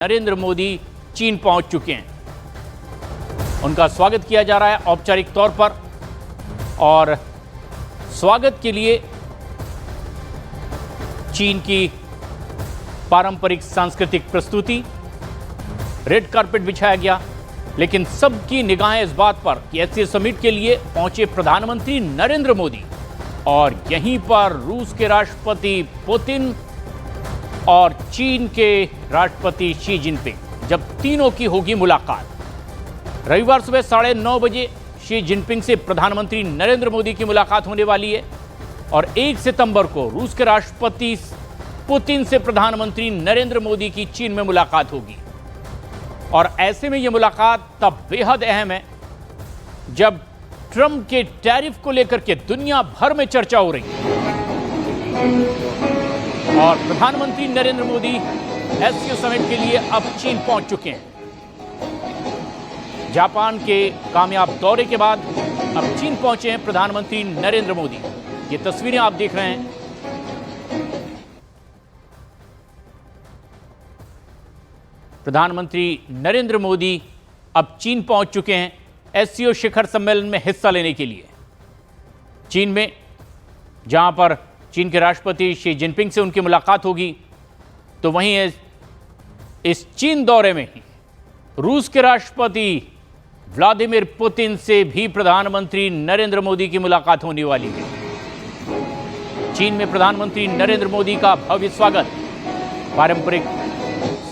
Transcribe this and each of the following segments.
नरेंद्र मोदी चीन पहुंच चुके हैं। उनका स्वागत किया जा रहा है औपचारिक तौर पर और स्वागत के लिए चीन की पारंपरिक सांस्कृतिक प्रस्तुति, रेड कारपेट बिछाया गया। लेकिन सबकी निगाहें इस बात पर कि एससीओ समिट के लिए पहुंचे प्रधानमंत्री नरेंद्र मोदी और यहीं पर रूस के राष्ट्रपति पुतिन और चीन के राष्ट्रपति शी जिनपिंग, जब तीनों की होगी मुलाकात। रविवार सुबह 9:30 बजे शी जिनपिंग से प्रधानमंत्री नरेंद्र मोदी की मुलाकात होने वाली है और 1 सितंबर को रूस के राष्ट्रपति पुतिन से प्रधानमंत्री नरेंद्र मोदी की चीन में मुलाकात होगी। और ऐसे में यह मुलाकात तब बेहद अहम है जब ट्रंप के टैरिफ को लेकर के दुनिया भर में चर्चा हो रही है और प्रधानमंत्री नरेंद्र मोदी एससीओ समिट के लिए अब चीन पहुंच चुके हैं। जापान के कामयाब दौरे के बाद अब चीन पहुंचे हैं प्रधानमंत्री नरेंद्र मोदी। ये तस्वीरें आप देख रहे हैं। प्रधानमंत्री नरेंद्र मोदी अब चीन पहुंच चुके हैं एससीओ शिखर सम्मेलन में हिस्सा लेने के लिए। चीन में जहां पर चीन के राष्ट्रपति शी जिनपिंग से उनकी मुलाकात होगी, तो वहीं इस चीन दौरे में ही रूस के राष्ट्रपति व्लादिमीर पुतिन से भी प्रधानमंत्री नरेंद्र मोदी की मुलाकात होने वाली है। चीन में प्रधानमंत्री नरेंद्र मोदी का भव्य स्वागत पारंपरिक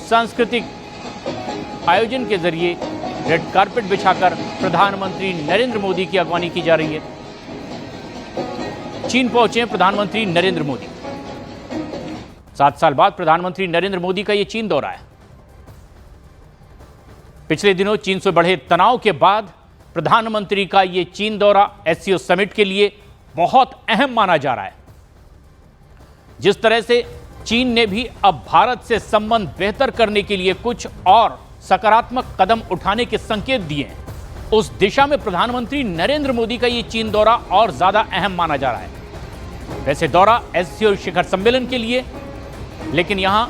सांस्कृतिक आयोजन के जरिए रेड कारपेट बिछाकर प्रधानमंत्री नरेंद्र मोदी की अगवानी की जा रही है। चीन पहुंचे हैं प्रधानमंत्री नरेंद्र मोदी। 7 साल बाद प्रधानमंत्री नरेंद्र मोदी का यह चीन दौरा है। पिछले दिनों चीन से बढ़े तनाव के बाद प्रधानमंत्री का यह चीन दौरा एससीओ समिट के लिए बहुत अहम माना जा रहा है। जिस तरह से चीन ने भी अब भारत से संबंध बेहतर करने के लिए कुछ और सकारात्मक कदम उठाने के संकेत दिए हैं, उस दिशा में प्रधानमंत्री नरेंद्र मोदी का यह चीन दौरा और ज्यादा अहम माना जा रहा है। वैसे दौरा एससीओ शिखर सम्मेलन के लिए, लेकिन यहां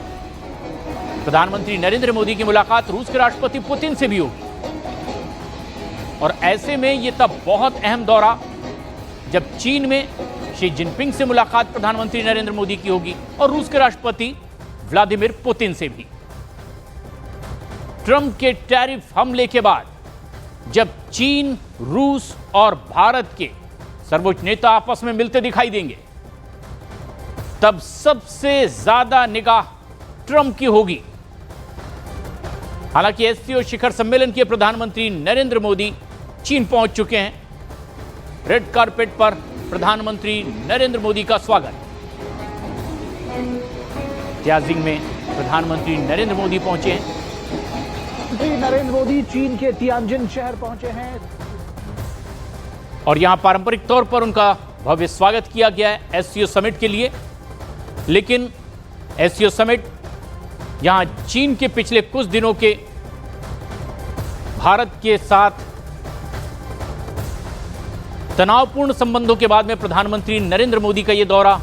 प्रधानमंत्री नरेंद्र मोदी की मुलाकात रूस के राष्ट्रपति पुतिन से भी होगी। और ऐसे में यह तब बहुत अहम दौरा जब चीन में शी जिनपिंग से मुलाकात प्रधानमंत्री नरेंद्र मोदी की होगी और रूस के राष्ट्रपति व्लादिमीर पुतिन से भी। ट्रंप के टैरिफ हमले के बाद जब चीन, रूस और भारत के सर्वोच्च नेता आपस में मिलते दिखाई देंगे, तब सबसे ज्यादा निगाह ट्रंप की होगी। हालांकि एससीओ शिखर सम्मेलन के प्रधानमंत्री नरेंद्र मोदी चीन पहुंच चुके हैं। रेड कारपेट पर प्रधानमंत्री नरेंद्र मोदी का स्वागत। तियाजिंग में प्रधानमंत्री नरेंद्र मोदी पहुंचे हैं। नरेंद्र मोदी चीन के तियानजिन शहर पहुंचे हैं और यहां पारंपरिक तौर पर उनका भव्य स्वागत किया गया है एससीओ समिट के लिए। लेकिन एससीओ समिट यहां चीन के पिछले कुछ दिनों के भारत के साथ तनावपूर्ण संबंधों के बाद में प्रधानमंत्री नरेंद्र मोदी का यह दौरा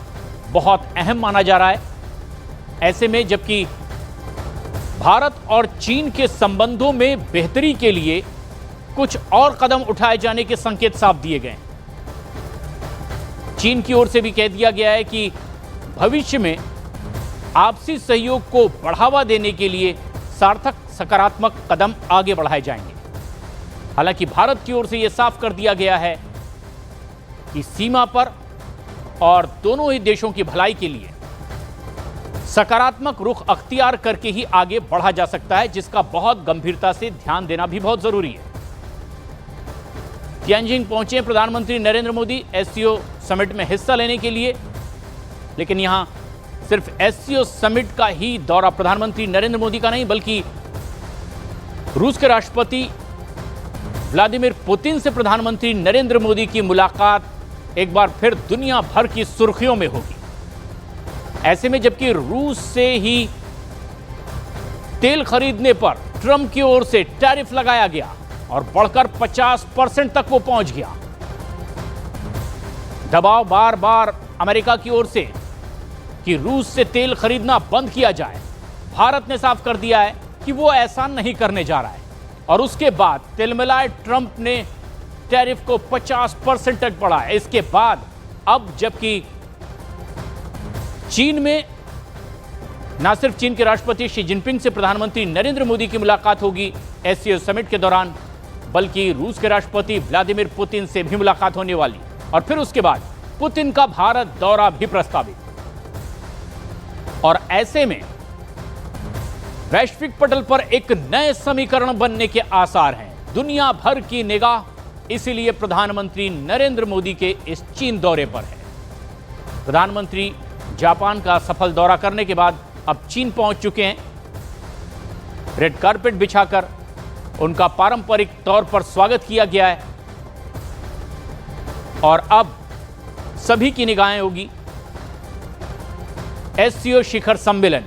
बहुत अहम माना जा रहा है। ऐसे में जबकि भारत और चीन के संबंधों में बेहतरी के लिए कुछ और कदम उठाए जाने के संकेत साफ दिए गए। चीन की ओर से भी कह दिया गया है कि भविष्य में आपसी सहयोग को बढ़ावा देने के लिए सार्थक सकारात्मक कदम आगे बढ़ाए जाएंगे। हालांकि भारत की ओर से यह साफ कर दिया गया है कि सीमा पर और दोनों ही देशों की भलाई के लिए सकारात्मक रुख अख्तियार करके ही आगे बढ़ा जा सकता है, जिसका बहुत गंभीरता से ध्यान देना भी बहुत जरूरी है। तियानजिन पहुंचे प्रधानमंत्री नरेंद्र मोदी एससीओ समिट में हिस्सा लेने के लिए। लेकिन यहां सिर्फ एससीओ समिट का ही दौरा प्रधानमंत्री नरेंद्र मोदी का नहीं, बल्कि रूस के राष्ट्रपति व्लादिमीर पुतिन से प्रधानमंत्री नरेंद्र मोदी की मुलाकात एक बार फिर दुनिया भर की सुर्खियों में होगी। ऐसे में जबकि रूस से ही तेल खरीदने पर ट्रंप की ओर से टैरिफ लगाया गया और बढ़कर 50% तक वो पहुंच गया, दबाव बार बार अमेरिका की ओर से कि रूस से तेल खरीदना बंद किया जाए। भारत ने साफ कर दिया है कि वो ऐसा नहीं करने जा रहा है। और उसके बाद तिलमिलाए ट्रंप ने टैरिफ को 50% तक बढ़ाया। इसके बाद अब जबकि चीन में न सिर्फ चीन के राष्ट्रपति शी जिनपिंग से प्रधानमंत्री नरेंद्र मोदी की मुलाकात होगी एससीओ समिट के दौरान, बल्कि रूस के राष्ट्रपति व्लादिमीर पुतिन से भी मुलाकात होने वाली और फिर उसके बाद पुतिन का भारत दौरा भी प्रस्तावित। और ऐसे में वैश्विक पटल पर एक नए समीकरण बनने के आसार हैं। दुनिया भर की निगाह इसीलिए प्रधानमंत्री नरेंद्र मोदी के इस चीन दौरे पर है। प्रधानमंत्री जापान का सफल दौरा करने के बाद अब चीन पहुंच चुके हैं। रेड कारपेट बिछाकर उनका पारंपरिक तौर पर स्वागत किया गया है और अब सभी की निगाहें होगी एससीओ शिखर सम्मेलन